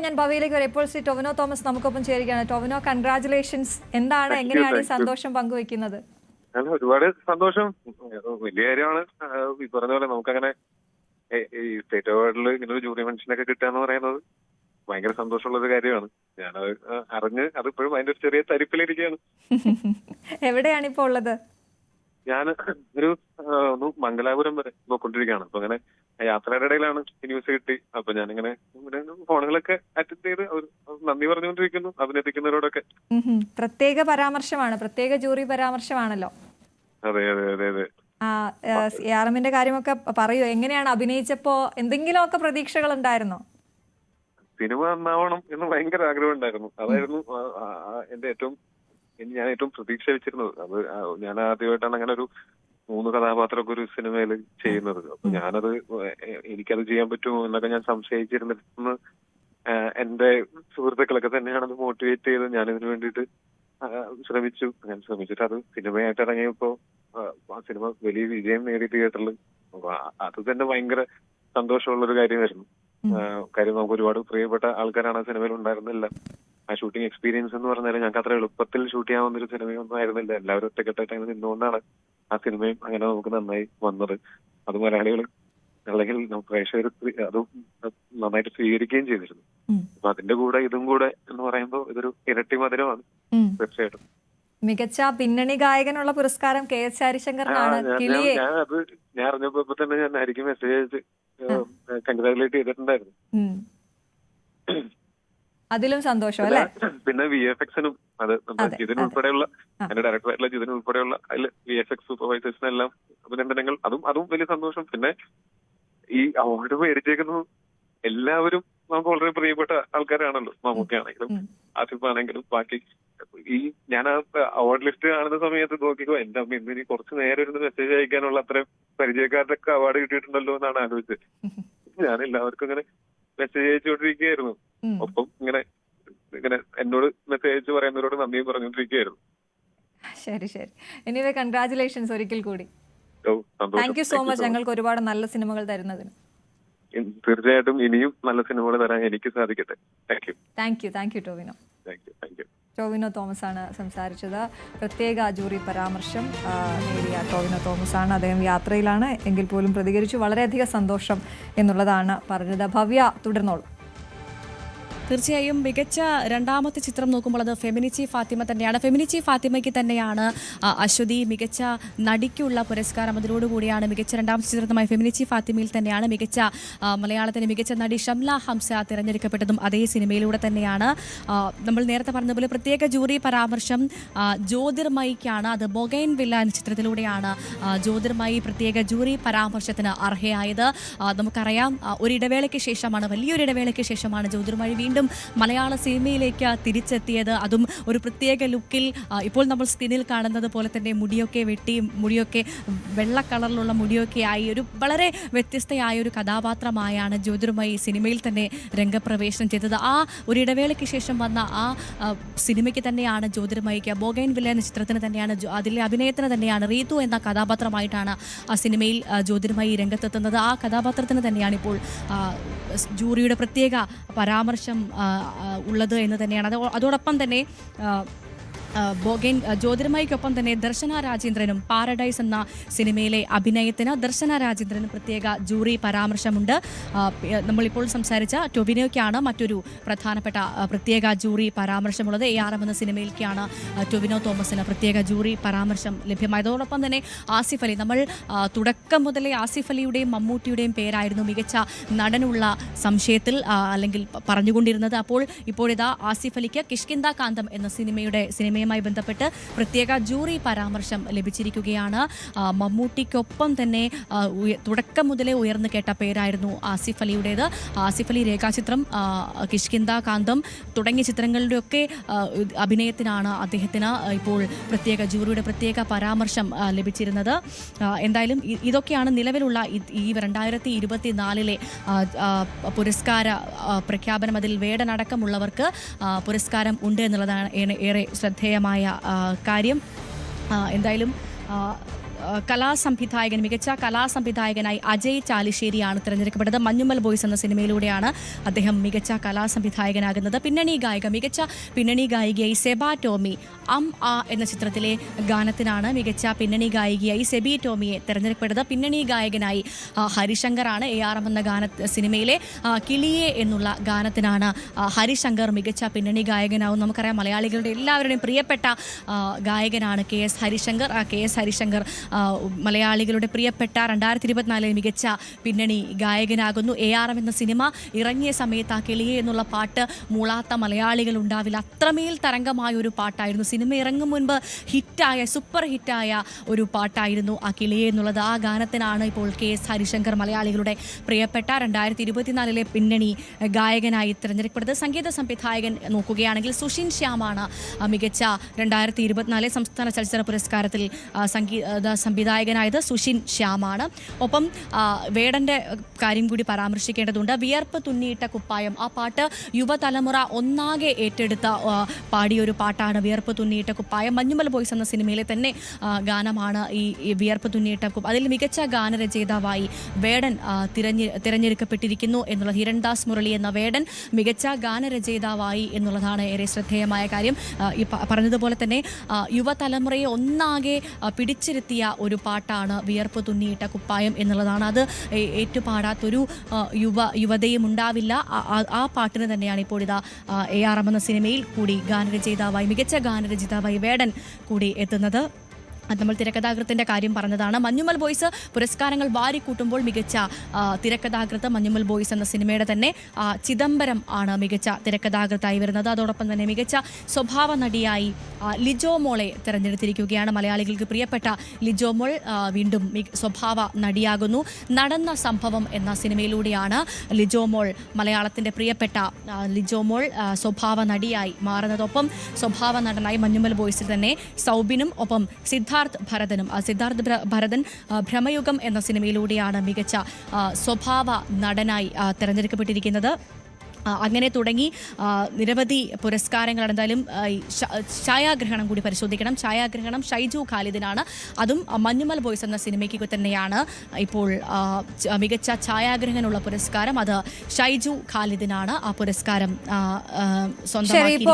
ഞാൻ ഭവയിലേക്ക് വരാം. ഇപ്പോൾ ടൊവിനോ തോമസ് നമുക്കൊപ്പം ചേരുകയാണ്. ടൊവിനോ, കൺഗ്രാറ്റുലേഷൻസ്. എന്താണ്, എങ്ങനെയാണ് ഈ സന്തോഷം പങ്കുവെക്കുന്നത്? ഒരുപാട് സന്തോഷം, വലിയ കാര്യമാണ്. ഈ പറഞ്ഞ പോലെ നമുക്കങ്ങനെ ഈ സ്റ്റേറ്റ് അവാർഡിൽ ഇങ്ങനെ ഒരു ജൂറി മെൻഷനൊക്കെ കിട്ടുക എന്ന് പറയുന്നത് ഭയങ്കര സന്തോഷമുള്ള ഒരു കാര്യമാണ്. ഞാനത് അറിഞ്ഞ് അതിപ്പോഴും അതിന്റെ ഒരു ചെറിയ തരിപ്പിലിരിക്കുകയാണ്. എവിടെയാണ് ഇപ്പോൾ ഉള്ളത്? ഞാൻ ഒരു മംഗലാപുരം വരെ പോയിക്കൊണ്ടിരിക്കുകയാണ്. അപ്പൊ അങ്ങനെ യാത്രയുടെ ഇടയിലാണ് ഈ ന്യൂസ് കിട്ടി. അപ്പൊ ഞാനിങ്ങനെ ഫോണുകളൊക്കെ അറ്റൻഡ് ചെയ്ത് നന്ദി പറഞ്ഞുകൊണ്ടിരിക്കുന്നു അഭിനന്ദിക്കുന്നവരോടൊക്കെ. പ്രത്യേക പരാമർശമാണ്, പ്രത്യേക ജൂറി പരാമർശമാണല്ലോ. അതെ അതെ അതെ അതെ. യാറമിന്റെ കാര്യമൊക്കെ പറയൂ. എങ്ങനെയാണ് അഭിനയിച്ചപ്പോ എന്തെങ്കിലുമൊക്കെ പ്രതീക്ഷകൾ ഉണ്ടായിരുന്നോ? സിനിമ നന്നാവണം എന്ന് ഭയങ്കര ആഗ്രഹം ഉണ്ടായിരുന്നു. അതായിരുന്നു ഞാൻ ഏറ്റവും പ്രതീക്ഷ വെച്ചിരുന്നത്. അത് ഞാൻ ആദ്യമായിട്ടാണ് അങ്ങനെ ഒരു 3 കഥാപാത്രമൊക്കെ ഒരു സിനിമയിൽ ചെയ്യുന്നത്. അപ്പൊ ഞാനത് എനിക്കത് ചെയ്യാൻ പറ്റുമോ എന്നൊക്കെ ഞാൻ സംശയിച്ചിരുന്നിരുന്നു. എന്റെ സുഹൃത്തുക്കളൊക്കെ തന്നെയാണ് അത് മോട്ടിവേറ്റ് ചെയ്ത് ഞാനിതിനു വേണ്ടിയിട്ട് ശ്രമിച്ചു. ഞാൻ ശ്രമിച്ചിട്ട് അത് സിനിമയായിട്ട് ഇറങ്ങിയപ്പോ ആ സിനിമ വലിയ വിജയം നേടി തിയേറ്ററിൽ. അത് തന്നെ ഭയങ്കര സന്തോഷമുള്ളൊരു കാര്യമായിരുന്നു. കാര്യം നമുക്ക് ഒരുപാട് പ്രിയപ്പെട്ട ആൾക്കാരാണ് ആ സിനിമയിൽ ഉണ്ടായിരുന്നില്ല. ആ ഷൂട്ടിംഗ് എക്സ്പീരിയൻസ് എന്ന് പറഞ്ഞാൽ ഞങ്ങൾക്ക് അത്ര എളുപ്പത്തിൽ ഷൂട്ട് ചെയ്യാവുന്നൊരു സിനിമയൊന്നും ആയിരുന്നില്ല. എല്ലാവരും ഒറ്റക്കെട്ടായിട്ട് അങ്ങനെ നിന്നുകൊണ്ടാണ് ആ സിനിമയും അങ്ങനെ നമുക്ക് നന്നായി വന്നത്. അത് മലയാളികൾ അല്ലെങ്കിൽ പ്രേക്ഷകർ അത് നന്നായിട്ട് സ്വീകരിക്കുകയും ചെയ്തിരുന്നു. അപ്പൊ അതിന്റെ കൂടെ ഇതും കൂടെ എന്ന് പറയുമ്പോൾ ഇതൊരു ഇരട്ടി മധുരമാണ് തീർച്ചയായിട്ടും. മികച്ച പിന്നണി ഗായകനുള്ള പുരസ്കാരം KS ഹരിശങ്കറിനാണ്. ഞാൻ അറിഞ്ഞപ്പോ തന്നെ ഞാൻ ആയിരിക്കും മെസ്സേജ് അയച്ച് കൺഗ്രാജുലേറ്റ് ചെയ്തിട്ടുണ്ടായിരുന്നു. അതിലും സന്തോഷം അല്ലേ? പിന്നെ VFX-നും അത് ഇതിനുൾപ്പെടെയുള്ള എന്റെ ഡയറക്ടറായിട്ടുള്ള ഇതിനുൾപ്പെടെയുള്ള അതിൽ VFX സൂപ്പർവൈസേഴ്സിനെല്ലാം അഭിനന്ദനങ്ങൾ. അതും വലിയ സന്തോഷം. പിന്നെ ഈ അവാർഡ് മേടിച്ചേക്കുന്നത് എല്ലാവരും നമുക്ക് വളരെ പ്രിയപ്പെട്ട ആൾക്കാരാണല്ലോ. മമ്മൂക്കയാണെങ്കിലും ആസിഫ് ആണെങ്കിലും ബാക്കി ഈ ഞാൻ ആ അവാർഡ് ലിസ്റ്റ് കാണുന്ന സമയത്ത് നോക്കിക്കോ, എന്റെ അമ്മ ഇന്ന് കുറച്ച് നേരം ഇരുന്ന് മെസ്സേജ് അയക്കാനുള്ള അത്രയും പരിചയക്കാരുടെയൊക്കെ അവാർഡ് കിട്ടിയിട്ടുണ്ടല്ലോ എന്നാണ് ആലോചിച്ചത്. ഞാൻ എല്ലാവർക്കും ഇങ്ങനെ മെസ്സേജ് അയച്ചുകൊണ്ടിരിക്കുകയായിരുന്നു. ഒപ്പം ഇങ്ങനെ എന്നോട് മെസ്സേജ് അയച്ച് പറയുന്നവരോട് നന്ദിയും പറഞ്ഞുകൊണ്ടിരിക്കുകയായിരുന്നു. ശരി ശരി. എനിവേ കൺഗ്രാറ്റുലേഷൻസ് ഒരിക്കൽ കൂടി. താങ്ക് യു സോ മച്ച് ഞങ്ങൾക്ക് ഒരുപാട് നല്ല സിനിമകൾ തരുന്നതിന്. തീർച്ചയായിട്ടും ഇനിയും നല്ല സിനിമകൾ തരാൻ എനിക്ക് സാധിക്കട്ടെ. Thank you Tovino. ടൊവിനോ തോമസ് ആണ് സംസാരിച്ചത്. പ്രത്യേക ജൂറി പരാമർശം നേടിയ ടൊവിനോ തോമസ് ആണ്. അദ്ദേഹം യാത്രയിലാണ് എങ്കിൽ പോലും പ്രതികരിച്ചു. വളരെയധികം സന്തോഷം എന്നുള്ളതാണ് പറഞ്ഞത്. ഭവ്യ, തുടർന്നോളൂ. തീർച്ചയായും മികച്ച രണ്ടാമത്തെ ചിത്രം നോക്കുമ്പോൾ അത് ഫെമിനിച്ചി ഫാത്തിമ തന്നെയാണ്. ഫെമിനിച്ചി ഫാത്തിമയ്ക്ക് തന്നെയാണ് അശ്വതി മികച്ച നടിക്കുള്ള പുരസ്കാരം. അതിനോടുകൂടിയാണ് മികച്ച രണ്ടാമത്തെ ചിത്രമായ ഫെമിനിച്ചി ഫാത്തിമയിൽ തന്നെയാണ് മികച്ച മലയാളത്തിലെ മികച്ച നടി ഷംല ഹംസ തിരഞ്ഞെടുക്കപ്പെട്ടതും അതേ സിനിമയിലൂടെ തന്നെയാണ്. നമ്മൾ നേരത്തെ പറഞ്ഞതുപോലെ പ്രത്യേക ജൂറി പരാമർശം ജ്യോതിർമയിക്കാണ്. അത് ബൊഗൈൻവില്ല എന്ന ചിത്രത്തിലൂടെയാണ് ജ്യോതിർമയി പ്രത്യേക ജൂറി പരാമർശത്തിന് അർഹയായത്. നമുക്കറിയാം ഒരിടവേളയ്ക്ക് ശേഷമാണ്, വലിയൊരു ഇടവേളയ്ക്ക് ശേഷമാണ് ജ്യോതിർമയി വീണ്ടും മലയാള സിനിമയിലേക്ക് തിരിച്ചെത്തിയത്. അതും ഒരു പ്രത്യേക ലുക്കിൽ. ഇപ്പോൾ നമ്മൾ സ്ക്രീനിൽ കാണുന്നത് പോലെ തന്നെ മുടിയൊക്കെ വെള്ള കളറിലുള്ള മുടിയൊക്കെ ആയി ഒരു വളരെ വ്യത്യസ്തയായ ഒരു കഥാപാത്രമായാണ് ജ്യോതിർമയി സിനിമയിൽ തന്നെ രംഗപ്രവേശനം ചെയ്തത്. ആ ഒരു ഇടവേളയ്ക്ക് ശേഷം വന്ന ആ സിനിമയ്ക്ക് തന്നെയാണ് ജ്യോതിർമയിക്ക് ബൊഗൈൻവില്ല എന്ന ചിത്രത്തിന് തന്നെയാണ് അതിലെ അഭിനയത്തിന് തന്നെയാണ് റീതു എന്ന കഥാപാത്രമായിട്ടാണ് ആ സിനിമയിൽ ജ്യോതിർമയി രംഗത്തെത്തുന്നത്. ആ കഥാപാത്രത്തിന് തന്നെയാണ് ഇപ്പോൾ ജൂറിയുടെ പ്രത്യേക പരാമർശം ഉള്ളത് എന്ന് തന്നെയാണ്. അതോടൊപ്പം തന്നെ ജ്യോതിർമയിക്കൊപ്പം തന്നെ ദർശന രാജേന്ദ്രനും പാരഡൈസ് എന്ന സിനിമയിലെ അഭിനയത്തിന് ദർശന രാജേന്ദ്രനും പ്രത്യേക ജൂറി പരാമർശമുണ്ട്. നമ്മളിപ്പോൾ സംസാരിച്ച ടൊവിനോയ്ക്കാണ് മറ്റൊരു പ്രധാനപ്പെട്ട പ്രത്യേക ജൂറി പരാമർശമുള്ളത്. ARM എന്ന സിനിമയിലേക്കാണ് ടൊവിനോ തോമസിന് പ്രത്യേക ജൂറി പരാമർശം ലഭ്യമായതോടൊപ്പം തന്നെ ആസിഫ് അലി, നമ്മൾ തുടക്കം മുതലേ ആസിഫ് അലിയുടെയും മമ്മൂട്ടിയുടെയും പേരായിരുന്നു മികച്ച നടനുള്ള സംശയത്തിൽ അല്ലെങ്കിൽ പറഞ്ഞുകൊണ്ടിരുന്നത്. ഇപ്പോഴിതാ ആസിഫ് അലിക്ക് കിഷ്കിന്ദ കാന്തം എന്ന സിനിമയുമായി ബന്ധപ്പെട്ട് പ്രത്യേക ജൂറി പരാമർശം ലഭിച്ചിരിക്കുകയാണ്. മമ്മൂട്ടിക്കൊപ്പം തന്നെ തുടക്കം മുതലേ ഉയർന്നു കേട്ട പേരായിരുന്നു ആസിഫ് അലിയുടേത്. ആസിഫ് അലി രേഖാചിത്രം, കിഷ്കിന്ദ കാന്തം തുടങ്ങിയ ചിത്രങ്ങളുടെയൊക്കെ അഭിനയത്തിനാണ് അദ്ദേഹത്തിന് ഇപ്പോൾ ജൂറിയുടെ പ്രത്യേക പരാമർശം ലഭിച്ചിരുന്നത്. എന്തായാലും ഇതൊക്കെയാണ് നിലവിലുള്ള ഈ 2024 പുരസ്കാര പ്രഖ്യാപനം. അതിൽ വേടനടക്കമുള്ളവർക്ക് പുരസ്കാരം ഉണ്ട് എന്നുള്ളതാണ് ഏറെ ശ്രദ്ധേയമായ കാര്യം. എന്തായാലും കലാസംവിധായകൻ, മികച്ച കലാസംവിധായകനായി അജയ് ചാലിശ്ശേരിയാണ് തിരഞ്ഞെടുക്കപ്പെട്ടത്. മഞ്ഞുമ്മൽ ബോയ്സ് എന്ന സിനിമയിലൂടെയാണ് അദ്ദേഹം മികച്ച കലാസംവിധായകനാകുന്നത്. പിന്നണി ഗായിക, മികച്ച പിന്നണി ഗായികയായി സെബ ടോമി എന്ന ചിത്രത്തിലെ ഗാനത്തിനാണ് മികച്ച പിന്നണി ഗായികയായി സെബി ടോമിയെ തിരഞ്ഞെടുക്കപ്പെട്ടത്. പിന്നണി ഗായകനായി ഹരിശങ്കറാണ്. ARM എന്ന സിനിമയിലെ കിളിയെ എന്നുള്ള ഗാനത്തിനാണ് ഹരിശങ്കർ മികച്ച പിന്നണി ഗായകനാവും. നമുക്കറിയാം, മലയാളികളുടെ എല്ലാവരുടെയും പ്രിയപ്പെട്ട ഗായകനാണ് KS ഹരിശങ്കർ. KS ഹരിശങ്കർ മലയാളികളുടെ പ്രിയപ്പെട്ട 2024 മികച്ച പിന്നണി ഗായകനാകുന്നു. ARM എന്ന സിനിമ ഇറങ്ങിയ സമയത്ത് ആ കിളിയെ എന്നുള്ള പാട്ട് മൂളാത്ത മലയാളികൾ ഉണ്ടാവില്ല. അത്രമേൽ തരംഗമായ ഒരു പാട്ടായിരുന്നു. സിനിമ ഇറങ്ങും മുൻപ് സൂപ്പർ ഹിറ്റായ ഒരു പാട്ടായിരുന്നു ആ കിളിയെ എന്നുള്ളത്. ആ ഗാനത്തിനാണ് ഇപ്പോൾ KS ഹരിശങ്കർ മലയാളികളുടെ പ്രിയപ്പെട്ട 2024 പിന്നണി ഗായകനായി തിരഞ്ഞെടുക്കപ്പെട്ടത്. സംഗീത സംവിധായകൻ നോക്കുകയാണെങ്കിൽ സുഷിൻ ശ്യാമാണ് മികച്ച 2024 സംസ്ഥാന ചലച്ചിത്ര പുരസ്കാരത്തിൽ സംഗീത സംവിധായകനായത്. സുഷിൻ ശ്യാമാണ്. ഒപ്പം വേടന്റെ കാര്യം കൂടി പരാമർശിക്കേണ്ടതുണ്ട്. വിയർപ്പ് തുന്നിയിട്ട കുപ്പായം, ആ പാട്ട് യുവതലമുറ ഒന്നാകെ ഏറ്റെടുത്ത പാടിയൊരു പാട്ടാണ് വിയർപ്പ് തുന്നിയിട്ട കുപ്പായം. മഞ്ഞുമൽ ബോയ്സ് എന്ന സിനിമയിലെ തന്നെ ഗാനമാണ് ഈ വിയർപ്പ് തുന്നിയിട്ട കുപ്പായം. അതിൽ മികച്ച ഗാനരചയിതാവായി വേടൻ തിരഞ്ഞെടുക്കപ്പെട്ടിരിക്കുന്നു എന്നുള്ളത്. ഹിരൺദാസ് മുരളി എന്ന വേടൻ മികച്ച ഗാനരചയിതാവായി എന്നുള്ളതാണ് ഏറെ ശ്രദ്ധേയമായ കാര്യം. ഈ പറഞ്ഞതുപോലെ തന്നെ യുവതലമുറയെ ഒന്നാകെ പിടിച്ചിരുത്തിയ ഒരു പാട്ടാണ് വിയർപ്പ് തുന്നിയിട്ട കുപ്പായം എന്നുള്ളതാണ്. അത് ഏറ്റുപാടാത്തൊരു യുവതയും ഉണ്ടാവില്ല. ആ പാട്ടിന് തന്നെയാണ് ഇപ്പോൾ ഇതാ ARM എന്ന സിനിമയിൽ കൂടി ഗാനരചയിതാവായി, മികച്ച ഗാനരചയിതാവായി വേടൻ കൂടി എത്തുന്നത്. അത് നമ്മൾ തിരക്കഥാകൃത്തിന്റെ കാര്യം പറഞ്ഞതാണ്. മഞ്ഞുമൽ ബോയ്സ് പുരസ്കാരങ്ങൾ വാരിക്കൂട്ടുമ്പോൾ മികച്ച തിരക്കഥാകൃത്ത് മഞ്ഞുമൽ ബോയ്സ് എന്ന സിനിമയുടെ തന്നെ ചിദംബരം ആണ് മികച്ച തിരക്കഥാകൃത്തായി വരുന്നത്. അതോടൊപ്പം തന്നെ മികച്ച സ്വഭാവ നടിയായി ലിജോ മോളെ തിരഞ്ഞെടുത്തിരിക്കുകയാണ്. മലയാളികൾക്ക് പ്രിയപ്പെട്ട ലിജോ മോൾ വീണ്ടും സ്വഭാവ നടിയാകുന്നു. നടന്ന സംഭവം എന്ന സിനിമയിലൂടെയാണ് ലിജോ മോൾ, മലയാളത്തിന്റെ പ്രിയപ്പെട്ട ലിജോ മോൾ സ്വഭാവ നടിയായി മാറുന്നതൊപ്പം സ്വഭാവ നടനായി മഞ്ഞുമൽ ബോയ്സിൽ തന്നെ സൗബിനും ഒപ്പം സിദ്ധാർത്ഥ് ഭരതൻ ഭ്രമയുഗം എന്ന സിനിമയിലൂടെയാണ് മികച്ച സ്വഭാവ നടനായി തിരഞ്ഞെടുക്കപ്പെട്ടിരിക്കുന്നത്. അങ്ങനെ തുടങ്ങി നിരവധി പുരസ്കാരങ്ങൾ. എന്തായാലും ഛായാഗ്രഹണം കൂടി പരിശോധിക്കണം. ഛായാഗ്രഹണം ഷൈജു ഖാലിദിനാണ്. അതും മഞ്ഞുമൽ ബോയ്സ് എന്ന സിനിമയ്ക്ക് തന്നെയാണ് ഇപ്പോൾ മികച്ച ഛായാഗ്രഹനുള്ള പുരസ്കാരം. അത് ഷൈജു ഖാലിദിനാണ് ആ പുരസ്കാരം സ്വന്തമാക്കി.